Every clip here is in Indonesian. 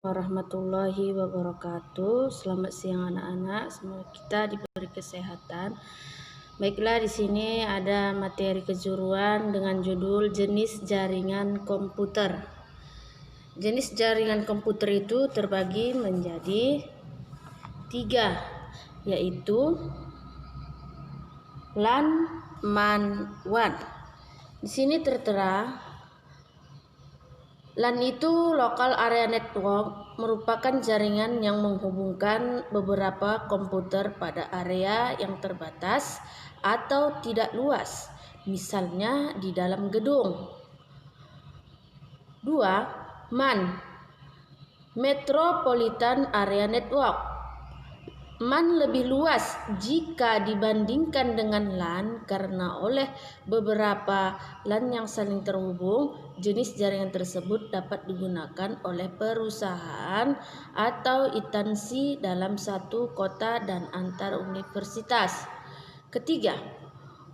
Warahmatullahi wabarakatuh. Selamat siang anak-anak. Semoga kita diberi kesehatan. Baiklah, di sini ada materi kejuruan dengan judul jenis jaringan komputer. Jenis jaringan komputer itu terbagi menjadi 3, yaitu LAN, MAN, WAN. Di sini tertera LAN itu Local Area Network, merupakan jaringan yang menghubungkan beberapa komputer pada area yang terbatas atau tidak luas, misalnya di dalam gedung. 2. MAN, Metropolitan Area Network. MAN lebih luas jika dibandingkan dengan LAN karena oleh beberapa LAN yang saling terhubung, jenis jaringan tersebut dapat digunakan oleh perusahaan atau instansi dalam satu kota dan antar universitas. Ketiga,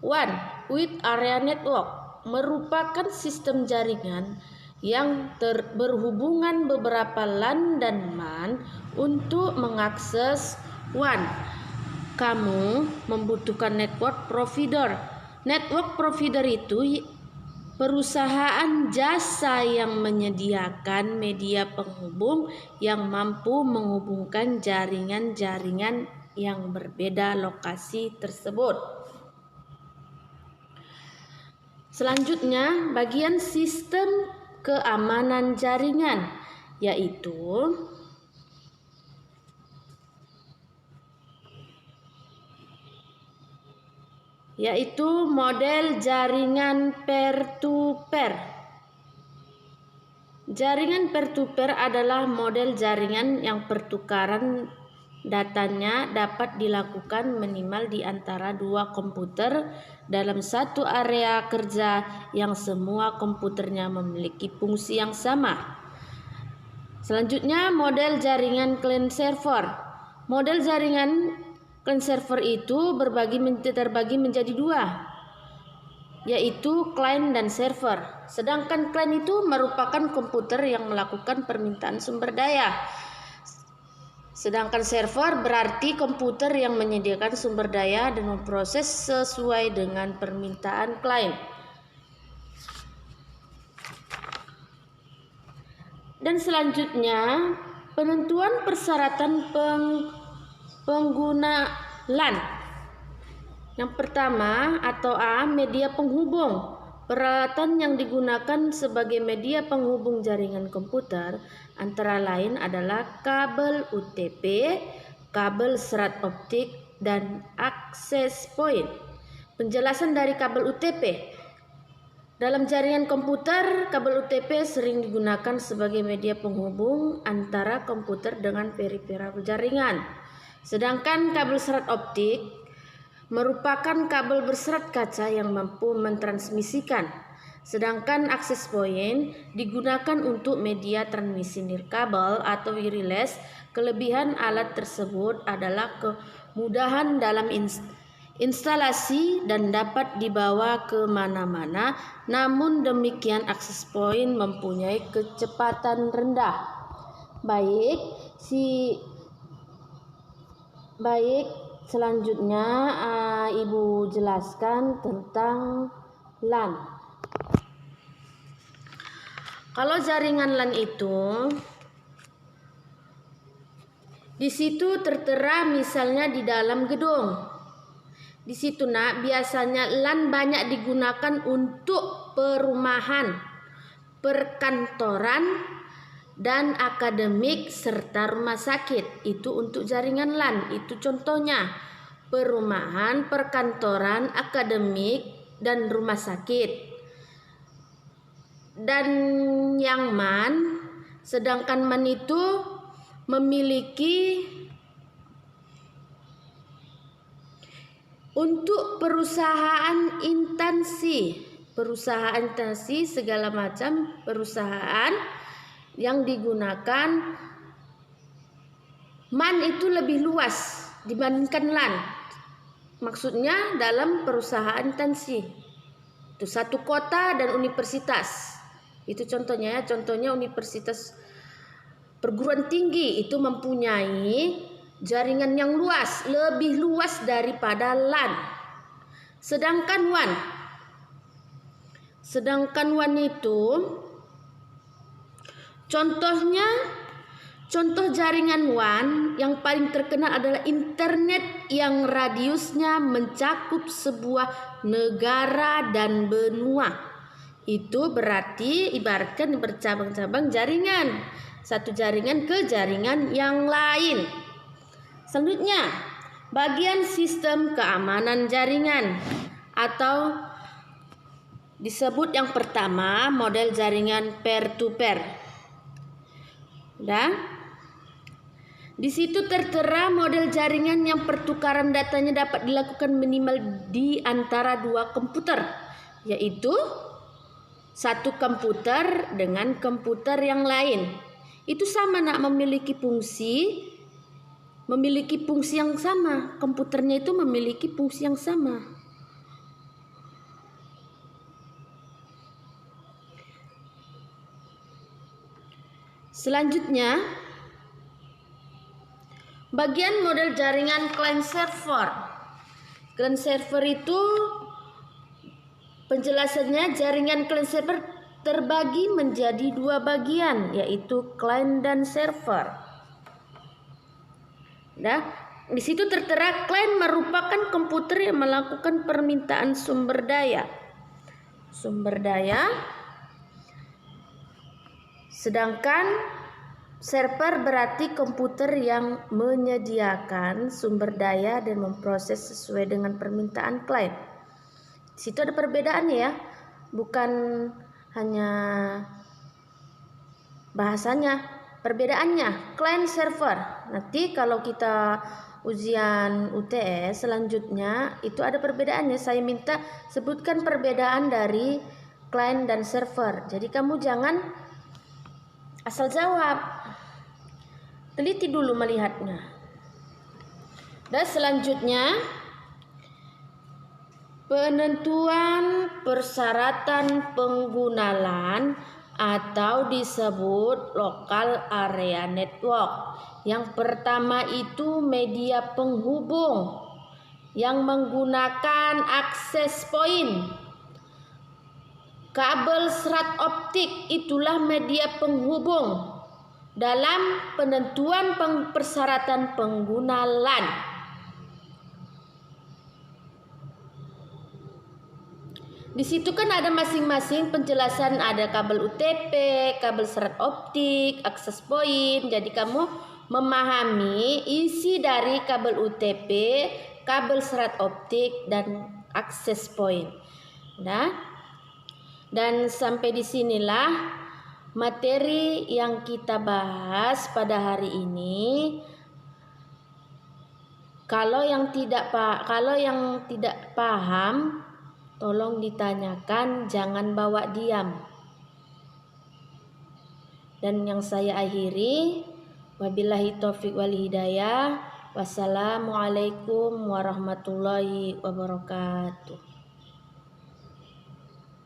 WAN, Wide Area Network, merupakan sistem jaringan yang berhubungan beberapa LAN dan MAN untuk mengakses WAN. Kamu membutuhkan network provider. Network provider itu perusahaan jasa yang menyediakan media penghubung yang mampu menghubungkan jaringan-jaringan yang berbeda lokasi tersebut. Selanjutnya, bagian sistem keamanan jaringan, yaitu model jaringan peer-to-peer. Jaringan peer-to-peer adalah model jaringan yang pertukaran datanya dapat dilakukan minimal di antara dua komputer dalam satu area kerja yang semua komputernya memiliki fungsi yang sama. Selanjutnya, model jaringan client server. Model jaringan client server itu terbagi menjadi 2, yaitu client dan server. Sedangkan client itu merupakan komputer yang melakukan permintaan sumber daya. Sedangkan server berarti komputer yang menyediakan sumber daya dan memproses sesuai dengan permintaan client. Dan selanjutnya, penentuan persyaratan pengguna LAN. Yang pertama atau A, media penghubung. Peralatan yang digunakan sebagai media penghubung jaringan komputer antara lain adalah kabel UTP, kabel serat optik, dan akses point. Penjelasan dari kabel UTP. Dalam jaringan komputer, kabel UTP sering digunakan sebagai media penghubung antara komputer dengan peripheral jaringan. Sedangkan kabel serat optik merupakan kabel berserat kaca yang mampu mentransmisikan. Sedangkan akses point digunakan untuk media transmisi nirkabel atau wireless. Kelebihan alat tersebut adalah kemudahan dalam instalasi dan dapat dibawa ke mana-mana. Namun demikian, akses point mempunyai kecepatan rendah. Baik, selanjutnya Ibu jelaskan tentang LAN. Kalau jaringan LAN itu di situ tertera misalnya di dalam gedung. Di situ biasanya LAN banyak digunakan untuk perumahan, perkantoran, dan akademik serta rumah sakit. Itu untuk jaringan LAN. Itu contohnya perumahan, perkantoran, akademik, dan rumah sakit. Dan yang MAN, sedangkan MAN itu memiliki untuk perusahaan instansi segala macam perusahaan yang digunakan. MAN itu lebih luas dibandingkan LAN. Maksudnya dalam perusahaan instansi. Itu satu kota dan universitas. Itu contohnya universitas Perguruan tinggi itu mempunyai jaringan yang luas, lebih luas daripada LAN. Sedangkan WAN itu contoh jaringan WAN yang paling terkenal adalah internet yang radiusnya mencakup sebuah negara dan benua. Itu berarti ibaratkan bercabang-cabang jaringan, satu jaringan ke jaringan yang lain. Selanjutnya, bagian sistem keamanan jaringan atau disebut yang pertama model jaringan peer-to-peer. Di situ tertera model jaringan yang pertukaran datanya dapat dilakukan minimal di antara dua komputer, yaitu satu komputer dengan komputer yang lain. Itu sama memiliki fungsi yang sama. Komputernya itu memiliki fungsi yang sama. Selanjutnya, bagian model jaringan client server. Client server itu penjelasannya, jaringan client server terbagi menjadi dua bagian, yaitu client dan server. Di situ tertera client merupakan komputer yang melakukan permintaan sumber daya. Sedangkan server berarti komputer yang menyediakan sumber daya dan memproses sesuai dengan permintaan klien. Di situ ada perbedaannya ya, bukan hanya bahasanya, perbedaannya. Client server. Nanti kalau kita ujian UTS selanjutnya itu ada perbedaannya. Saya minta sebutkan perbedaan dari client dan server. Jadi kamu jangan asal jawab, teliti dulu melihatnya. Dan selanjutnya, penentuan persyaratan pengguna LAN atau disebut local area network. Yang pertama itu media penghubung yang menggunakan akses point. Kabel serat optik itulah media penghubung dalam penentuan persyaratan pengguna LAN. Di situ kan ada masing-masing penjelasan, ada kabel UTP, kabel serat optik, akses point. Jadi kamu memahami isi dari kabel UTP, kabel serat optik dan akses point. Dan sampai di sinilah materi yang kita bahas pada hari ini. Kalau yang tidak paham, tolong ditanyakan, jangan bawa diam. Dan yang saya akhiri, wabillahi taufik wal hidayah. Wassalamualaikum warahmatullahi wabarakatuh.